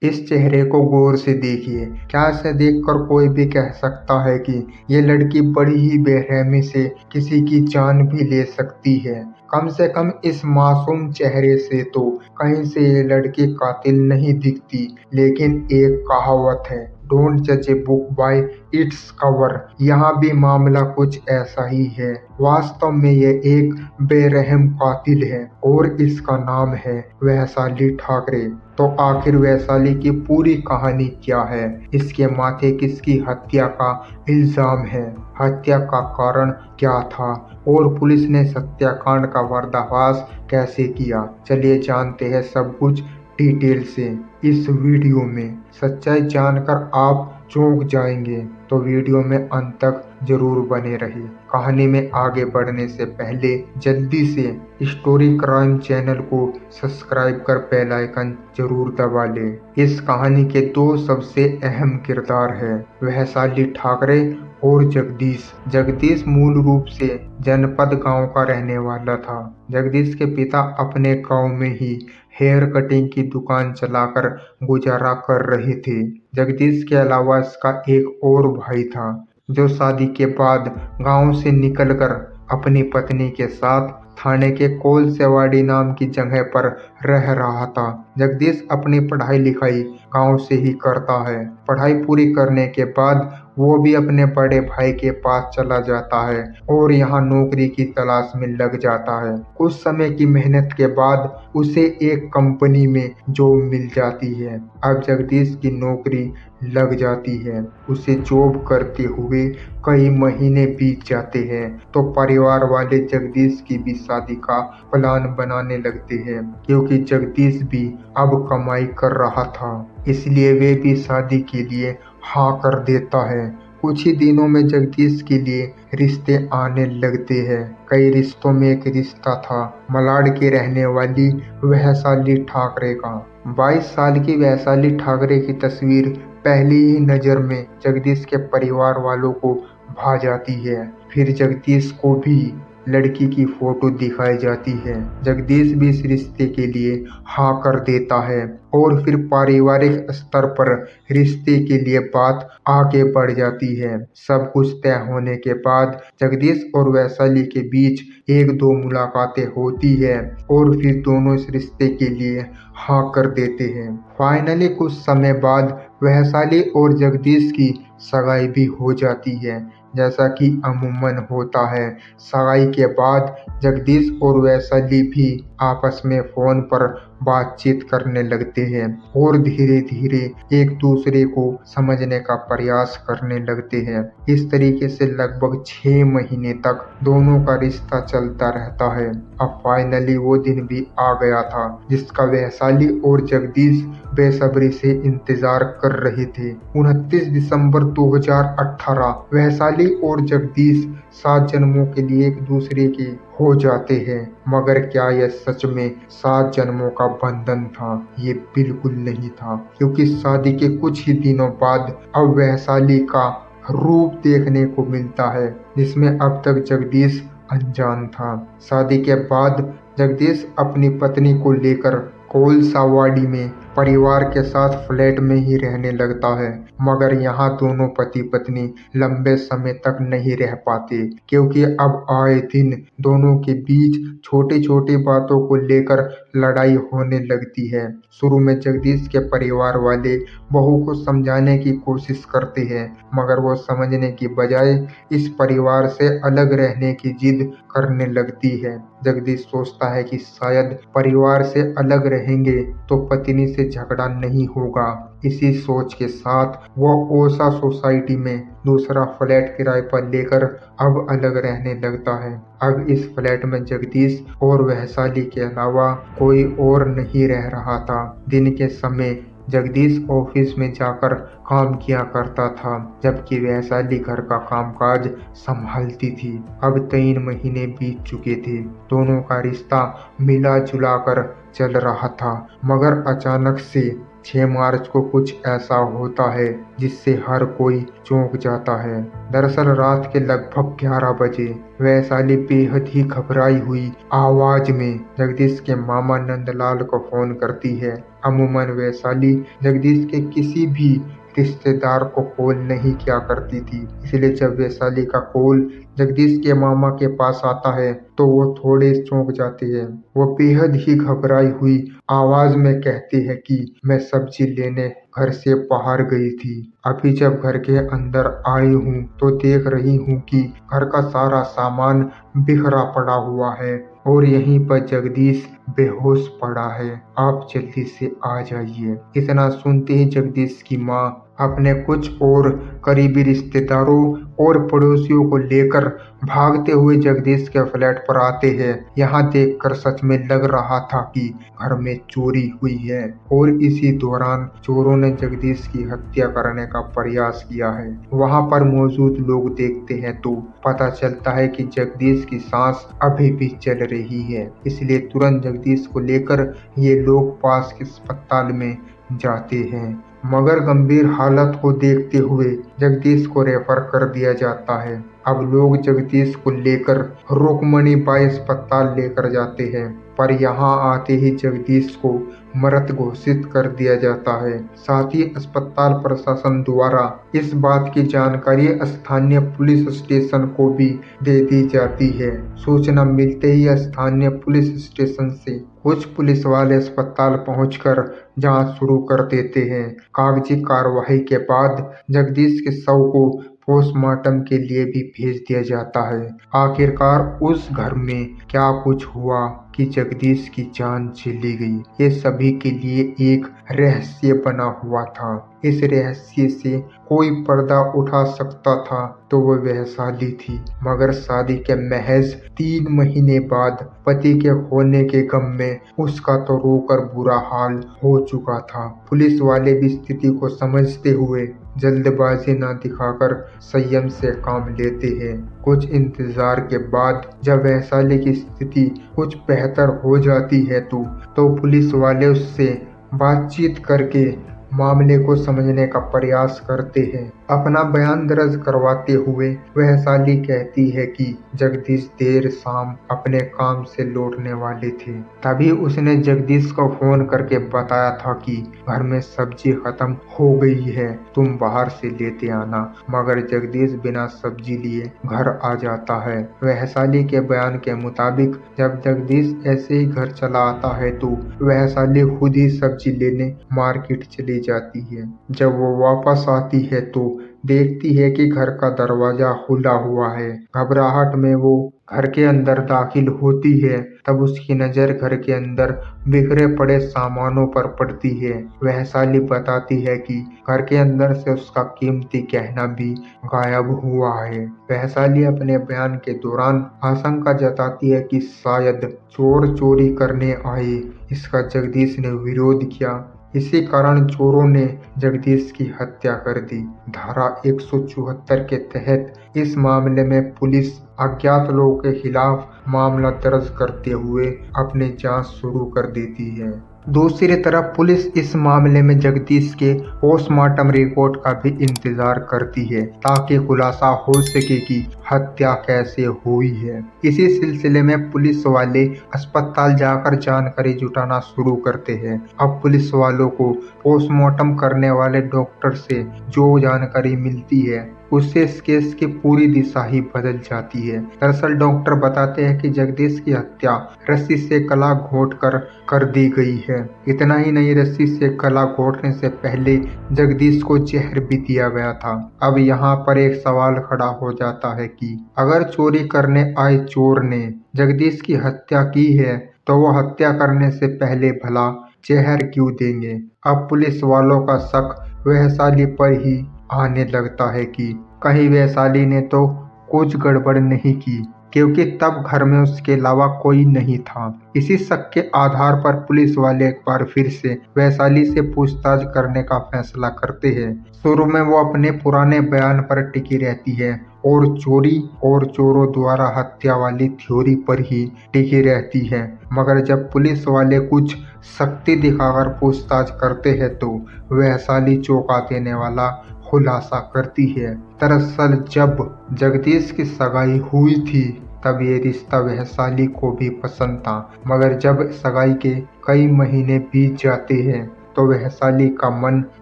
इस चेहरे को गौर से देखिए। क्या इसे देखकर कोई भी कह सकता है कि ये लड़की बड़ी ही बेरहमी से किसी की जान भी ले सकती है? कम से कम इस मासूम चेहरे से तो कहीं से ये लड़की कातिल नहीं दिखती। लेकिन एक कहावत है, डोंट जज a book by its cover. यहाँ भी मामला कुछ ऐसा ही है। वास्तव में ये एक बेरहम कातिल है और इसका नाम है वैशाली ठाकरे। तो आखिर वैशाली की पूरी कहानी क्या है? इसके माथे किसकी हत्या का इल्जाम है? हत्या का कारण क्या था? और पुलिस ने हत्याकांड का पर्दाफाश कैसे किया? चलिए जानते हैं सब कुछ डिटेल से इस वीडियो में। सच्चाई जानकर आप चौंक जाएंगे, तो वीडियो में अंत तक जरूर बने रहिए। कहानी में आगे बढ़ने से पहले जल्दी से स्टोरी क्राइम चैनल को सब्सक्राइब कर बेल आइकन जरूर दबा लें। इस कहानी के दो सबसे अहम किरदार हैं, वैशाली ठाकरे और जगदीश। जगदीश मूल रूप से जनपद गांव का रहने वाला था। जगदीश के पिता अपने गांव में ही हेयर कटिंग की दुकान चलाकर गुजारा कर रहे थे। जगदीश के अलावा इसका एक और भाई था, जो शादी के बाद गांव से निकलकर अपनी पत्नी के साथ थाने के कोलसेवाड़ी नाम की जगह पर रह रहा था। जगदीश अपनी पढ़ाई लिखाई गांव से ही करता है। पढ़ाई पूरी करने के बाद वो भी अपने बड़े भाई के पास चला जाता है और यहाँ नौकरी की तलाश में लग जाता है। कुछ समय की मेहनत के बाद उसे एक कंपनी में जॉब मिल जाती है। अब जगदीश की नौकरी लग जाती है। उसे जॉब करते हुए कई महीने बीत जाते हैं तो परिवार वाले जगदीश की भी शादी का प्लान बनाने लगते हैं, क्योंकि जगदीश भी अब कमाई कर रहा था, इसलिए वे भी शादी के लिए हाँ कर देता है। कुछ ही दिनों में जगदीश के लिए रिश्ते आने लगते हैं। कई रिश्तों में एक रिश्ता था मलाड के रहने वाली वैशाली ठाकरे का। 22 साल की वैशाली ठाकरे की तस्वीर पहली ही नज़र में जगदीश के परिवार वालों को भा जाती है। फिर जगदीश को भी लड़की की फोटो दिखाई जाती है। जगदीश भी इस रिश्ते के लिए हाँ कर देता है और फिर पारिवारिक स्तर पर रिश्ते के लिए बात आगे बढ़ जाती है। सब कुछ तय होने के बाद जगदीश और वैशाली के बीच एक दो मुलाकातें होती है और फिर दोनों इस रिश्ते के लिए हाँ कर देते हैं। फाइनली कुछ समय बाद वैशाली और जगदीश की सगाई भी हो जाती है। जैसा कि अमूमन होता है, सगाई के बाद जगदीश और वैशाली भी आपस में फोन पर बातचीत करने लगते हैं और धीरे धीरे एक दूसरे को समझने का प्रयास करने लगते हैं। इस तरीके से लगभग 6 महीने तक दोनों का रिश्ता चलता रहता है। अब फाइनली वो दिन भी आ गया था जिसका वैशाली और जगदीश बेसब्री से इंतजार कर रहे थे। 29 दिसंबर 2018 वैशाली और जगदीश 7 जन्मों के लिए एक दूसरे के हो जाते हैं। मगर क्या यह सच में 7 जन्मों का बंधन था? ये बिल्कुल नहीं था, क्योंकि शादी के कुछ ही दिनों बाद अब वैशाली का रूप देखने को मिलता है जिसमें अब तक जगदीश अनजान था। शादी के बाद जगदीश अपनी पत्नी को लेकर कोलसावाड़ी में परिवार के साथ फ्लैट में ही रहने लगता है। मगर यहाँ दोनों पति पत्नी लंबे समय तक नहीं रह पाते, क्योंकि अब आए दिन दोनों के बीच छोटी छोटी बातों को लेकर लड़ाई होने लगती है। शुरू में जगदीश के परिवार वाले बहू को समझाने की कोशिश करते हैं, मगर वो समझने की बजाय इस परिवार से अलग रहने की जिद करने लगती है। जगदीश सोचता है कि शायद परिवार से अलग रहेंगे तो पत्नी से झगड़ा नहीं होगा। इसी सोच के साथ वह ओसा सोसाइटी में दूसरा फ्लैट किराए पर लेकर अब अलग रहने लगता है। अब इस फ्लैट में जगदीश और वैशाली के अलावा कोई और नहीं रह रहा था। दिन के समय जगदीश ऑफिस में जाकर काम किया करता था, जबकि वैशाली घर का कामकाज संभालती थी। अब 3 महीने बीत चुके थे। दोनों का रिश्ता मिला जुला कर चल रहा था, मगर अचानक से 6 मार्च को कुछ ऐसा होता है जिससे हर कोई चौंक जाता है। दरअसल रात के लगभग 11 बजे वैशाली बेहद ही घबराई हुई आवाज में जगदीश के मामा नंदलाल को फोन करती है। अमूमन वैशाली जगदीश के किसी भी रिश्तेदार को कॉल नहीं किया करती थी, इसलिए जब वैशाली का कॉल जगदीश के मामा के पास आता है तो वो थोड़े चौंक जाते हैं। वो बेहद ही घबराई हुई आवाज में कहते हैं कि मैं सब्जी लेने घर से बाहर गई थी। अभी जब घर के अंदर आई हूँ तो देख रही हूँ कि घर का सारा सामान बिखरा पड़ा हुआ है और यहीं पर जगदीश बेहोश पड़ा है। आप जल्दी से आ जाइए। इतना सुनते ही जगदीश की माँ अपने कुछ और करीबी रिश्तेदारों और पड़ोसियों को लेकर भागते हुए जगदीश के फ्लैट पर आते हैं। यहाँ देखकर सच में लग रहा था कि घर में चोरी हुई है और इसी दौरान चोरों ने जगदीश की हत्या करने का प्रयास किया है। वहाँ पर मौजूद लोग देखते हैं तो पता चलता है कि जगदीश की सांस अभी भी चल रही है, इसलिए तुरंत जगदीश को लेकर ये लोग पास के अस्पताल में जाते हैं, मगर गंभीर हालत को देखते हुए जगदीश को रेफर कर दिया जाता है। अब लोग जगदीश को लेकर रुक्मणी बाई अस्पताल लेकर जाते हैं, पर यहाँ आते ही जगदीश को मृत घोषित कर दिया जाता है। साथ ही अस्पताल प्रशासन द्वारा इस बात की जानकारी स्थानीय पुलिस स्टेशन को भी दे दी जाती है। सूचना मिलते ही स्थानीय पुलिस स्टेशन से कुछ पुलिस वाले अस्पताल पहुंचकर जांच शुरू कर देते हैं। कागजी कार्रवाई के बाद जगदीश के शव को पोस्टमार्टम के लिए भी भेज दिया जाता है। आखिरकार उस घर में क्या कुछ हुआ कि जगदीश की जान चली गई, ये सभी के लिए एक रहस्य बना हुआ था। इस रहस्य से कोई पर्दा उठा सकता था तो वो वैशाली थी, मगर शादी के महज 3 महीने बाद पति के होने के गम में उसका तो रोकर बुरा हाल हो चुका था। पुलिस वाले भी स्थिति को समझते हुए जल्दबाजी न दिखाकर संयम से काम लेते हैं। कुछ इंतजार के बाद जब वैशाली की स्थिति कुछ बेहतर हो जाती है तो पुलिस वाले उससे बातचीत करके मामले को समझने का प्रयास करते हैं। अपना बयान दर्ज करवाते हुए वैशाली कहती है कि जगदीश देर शाम अपने काम से लौटने वाले थे, तभी उसने जगदीश को फोन करके बताया था कि घर में सब्जी खत्म हो गई है, तुम बाहर से लेते आना। मगर जगदीश बिना सब्जी लिए घर आ जाता है। वैशाली के बयान के मुताबिक जब जगदीश ऐसे ही घर चला आता है तो वैशाली खुद ही सब्जी लेने मार्केट चली जाती है। जब वो वापस आती है तो देखती है कि घर का दरवाजा खुला हुआ है। घबराहट में वो घर के अंदर दाखिल होती है, तब उसकी नजर घर के अंदर बिखरे पड़े सामानों पर पड़ती है। वैशाली बताती है कि घर के अंदर से उसका कीमती गहना भी गायब हुआ है। वैशाली अपने बयान के दौरान आशंका जताती है कि शायद चोर चोरी करने आए, इसका जगदीश ने विरोध किया, इसी कारण चोरों ने जगदीश की हत्या कर दी। धारा 174 के तहत इस मामले में पुलिस अज्ञात लोगों के खिलाफ मामला दर्ज करते हुए अपनी जांच शुरू कर देती है। दूसरी तरफ पुलिस इस मामले में जगदीश के पोस्टमार्टम रिपोर्ट का भी इंतजार करती है ताकि खुलासा हो सके कि हत्या कैसे हुई है। इसी सिलसिले में पुलिस वाले अस्पताल जाकर जानकारी जुटाना शुरू करते हैं। अब पुलिस वालों को पोस्टमार्टम करने वाले डॉक्टर से जो जानकारी मिलती है उससे इस केस की पूरी दिशा ही बदल जाती है। दरअसल डॉक्टर बताते हैं कि जगदीश की हत्या रस्सी से गला घोंटकर कर दी गई है। इतना ही नहीं, रस्सी से गला घोंटने से पहले जगदीश को जहर भी दिया गया था। अब यहाँ पर एक सवाल खड़ा हो जाता है कि अगर चोरी करने आए चोर ने जगदीश की हत्या की है तो वो हत्या करने से पहले भला जहर क्यों देंगे। अब पुलिस वालों का शक वैशाली पर ही आने लगता है कि कहीं वैशाली ने तो कुछ गड़बड़ नहीं की, क्योंकि तब घर में उसके अलावा कोई नहीं था। इसी शक के आधार पर पुलिस वाले एक बार फिर से वैशाली से पूछताछ करने का फैसला करते हैं। शुरू में वो अपने पुराने बयान पर टिकी रहती है और चोरी और चोरों द्वारा हत्या वाली थ्योरी पर ही टिकी रहती है, मगर जब पुलिस वाले कुछ शक्ति दिखाकर पूछताछ करते हैं तो वैशाली चौंका देने वाला खुलासा करती है। दरअसल जब जगदीश की सगाई हुई थी तब ये रिश्ता वैशाली को भी पसंद था, मगर जब सगाई के कई महीने बीत जाते हैं तो वैशाली का मन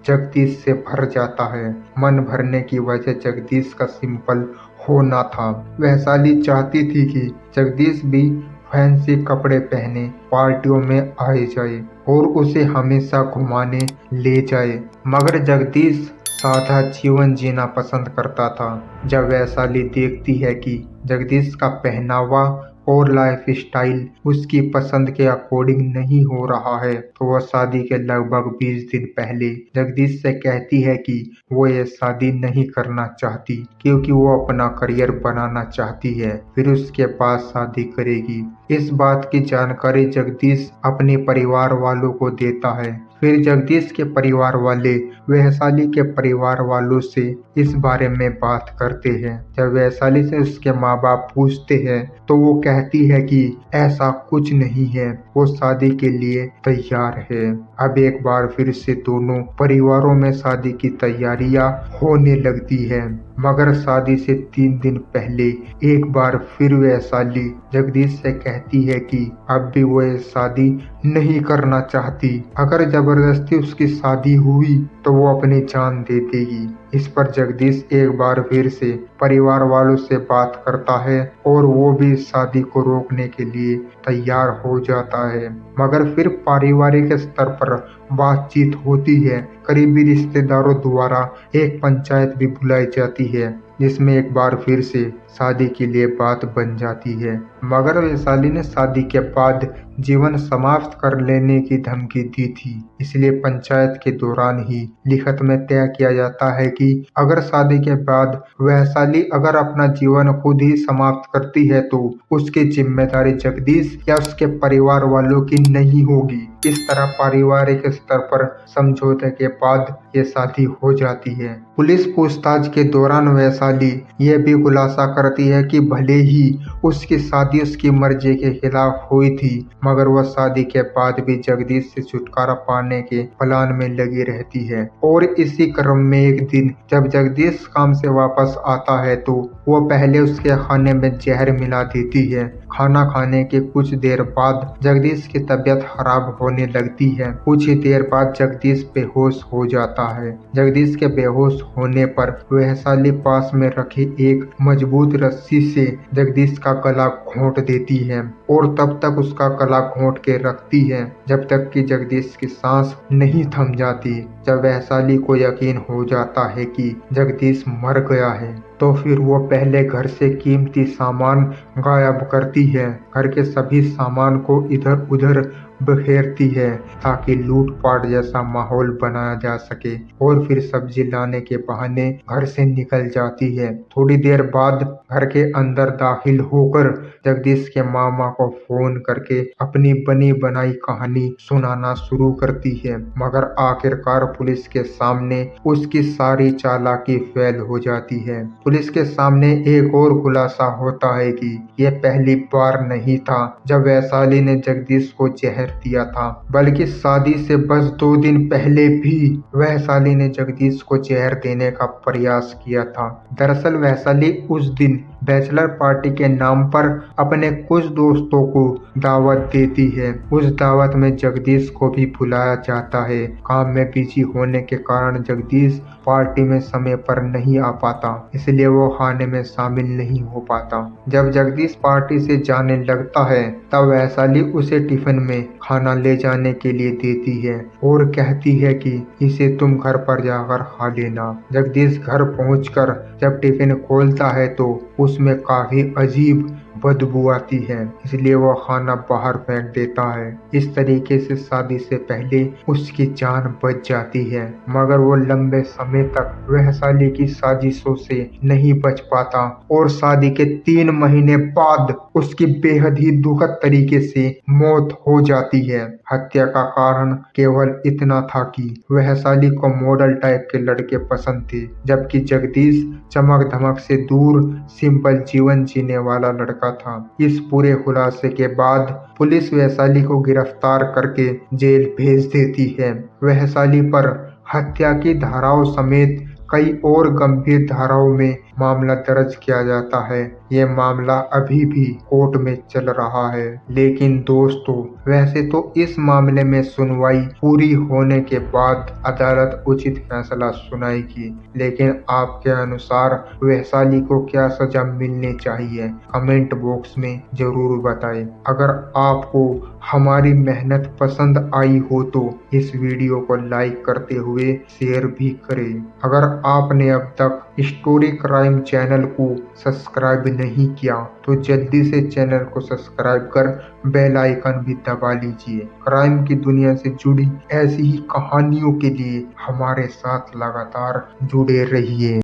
जगदीश से भर जाता है। मन भरने की वजह जगदीश का सिंपल होना था। वैशाली चाहती थी कि जगदीश भी फैंसी कपड़े पहने पार्टियों में आए जाए और उसे हमेशा घुमाने ले जाए, मगर जगदीश सादा जीवन जीना पसंद करता था। जब वैशाली देखती है कि जगदीश का पहनावा और लाइफ स्टाइल उसकी पसंद के अकॉर्डिंग नहीं हो रहा है, तो वह शादी के लगभग 20 दिन पहले जगदीश से कहती है कि वो ये शादी नहीं करना चाहती, क्योंकि वो अपना करियर बनाना चाहती है, फिर उसके बाद शादी करेगी। इस बात की जानकारी जगदीश अपने परिवार वालों को देता है। फिर जगदीश के परिवार वाले वैशाली के परिवार वालों से इस बारे में बात करते हैं। जब वैशाली से उसके माँ बाप पूछते हैं तो वो कहती है कि ऐसा कुछ नहीं है, वो शादी के लिए तैयार है। अब एक बार फिर से दोनों परिवारों में शादी की तैयारियां होने लगती है, मगर शादी से 3 दिन पहले एक बार फिर वैशाली जगदीश से कहती है कि अब भी वो ये शादी नहीं करना चाहती। अगर जबरदस्ती उसकी शादी हुई तो वो अपनी जान दे देगी। इस पर जगदीश एक बार फिर से परिवार वालों से बात करता है और वो भी शादी को रोकने के लिए तैयार हो जाता है, मगर फिर पारिवारिक स्तर पर बातचीत होती है। करीबी रिश्तेदारों द्वारा एक पंचायत भी बुलाई जाती है, जिसमें एक बार फिर से शादी के लिए बात बन जाती है, मगर वैशाली ने शादी के बाद जीवन समाप्त कर लेने की धमकी दी थी। इसलिए पंचायत के दौरान ही लिखित में तय किया जाता है कि अगर शादी के बाद वैशाली अगर अपना जीवन खुद ही समाप्त करती है तो उसकी जिम्मेदारी जगदीश या उसके परिवार वालों की नहीं होगी। इस तरह पारिवारिक स्तर पर समझौते के बाद ये शादी हो जाती है। पुलिस पूछताछ के दौरान वैशाली ये भी खुलासा करती है कि भले ही उसकी शादी उसकी मर्जी के खिलाफ हुई थी, मगर वह शादी के बाद भी जगदीश से छुटकारा पाने के प्लान में लगी रहती है। और इसी क्रम में एक दिन जब जगदीश काम से वापस आता है तो वो पहले उसके खाने में जहर मिला देती है। खाना खाने के कुछ देर बाद जगदीश की तबीयत खराब होने लगती है। कुछ ही देर बाद जगदीश बेहोश हो जाता है। जगदीश के बेहोश होने पर वैशाली पास में रखी एक मजबूत रस्सी से जगदीश का गला घोंट देती है और तब तक उसका गला घोंट के रखती है जब तक कि जगदीश की सांस नहीं थम जाती। जब वैशाली को यकीन हो जाता है कि जगदीश मर गया है तो फिर वो पहले घर से कीमती सामान गायब करती है। घर के सभी सामान को इधर उधर बखेरती है ताकि लूटपाट जैसा माहौल बनाया जा सके, और फिर सब्जी लाने के बहाने घर से निकल जाती है। थोड़ी देर बाद घर के अंदर दाखिल होकर जगदीश के मामा को फोन करके अपनी बनी बनाई कहानी सुनाना शुरू करती है, मगर आखिरकार पुलिस के सामने उसकी सारी चालाकी फेल हो जाती है। पुलिस के सामने एक और खुलासा होता है कि यह पहली बार नहीं था जब वैशाली ने जगदीश को जहर दिया था, बल्कि शादी से बस 2 दिन पहले भी वैशाली ने जगदीश को जहर देने का प्रयास किया था। दरअसल वैशाली उस दिन बैचलर पार्टी के नाम पर अपने कुछ दोस्तों को दावत देती है। उस दावत में जगदीश को भी बुलाया जाता है। काम में बिजी होने के कारण जगदीश पार्टी में समय पर नहीं आ पाता, इसलिए वो खाने में शामिल नहीं हो पाता। जब जगदीश पार्टी से जाने लगता है तब वैशाली उसे टिफिन में खाना ले जाने के लिए देती है और कहती है कि इसे तुम घर पर जाकर खा लेना। जगदीश घर पहुंचकर जब टिफिन खोलता है तो उसमें काफी अजीब बदबू आती है, इसलिए वो खाना बाहर फेंक देता है। इस तरीके से शादी से पहले उसकी जान बच जाती है, मगर वो लंबे समय तक वैशाली की साजिशों से नहीं बच पाता और शादी के 3 महीने बाद उसकी बेहद ही दुखद तरीके से मौत हो जाती है। हत्या का कारण केवल इतना था कि वैशाली को मॉडल टाइप के लड़के पसंद थे, जबकि जगदीश चमक धमक से दूर सिंपल जीवन जीने वाला लड़का था। इस पूरे खुलासे के बाद पुलिस वैशाली को गिरफ्तार करके जेल भेज देती है। वैशाली पर हत्या की धाराओं समेत कई और गंभीर धाराओं में मामला दर्ज किया जाता है। ये मामला अभी भी कोर्ट में चल रहा है। लेकिन दोस्तों, वैसे तो इस मामले में सुनवाई पूरी होने के बाद अदालत उचित फैसला सुनाएगी, लेकिन आपके अनुसार वैशाली को क्या सजा मिलनी चाहिए? कमेंट बॉक्स में जरूर बताएं। अगर आपको हमारी मेहनत पसंद आई हो तो इस वीडियो को लाइक करते हुए शेयर भी करें। अगर आपने अब तक स्टोरी क्राइम चैनल को सब्सक्राइब नहीं किया तो जल्दी से चैनल को सब्सक्राइब कर बेल आइकन भी दबा लीजिए। क्राइम की दुनिया से जुड़ी ऐसी ही कहानियों के लिए हमारे साथ लगातार जुड़े रहिए।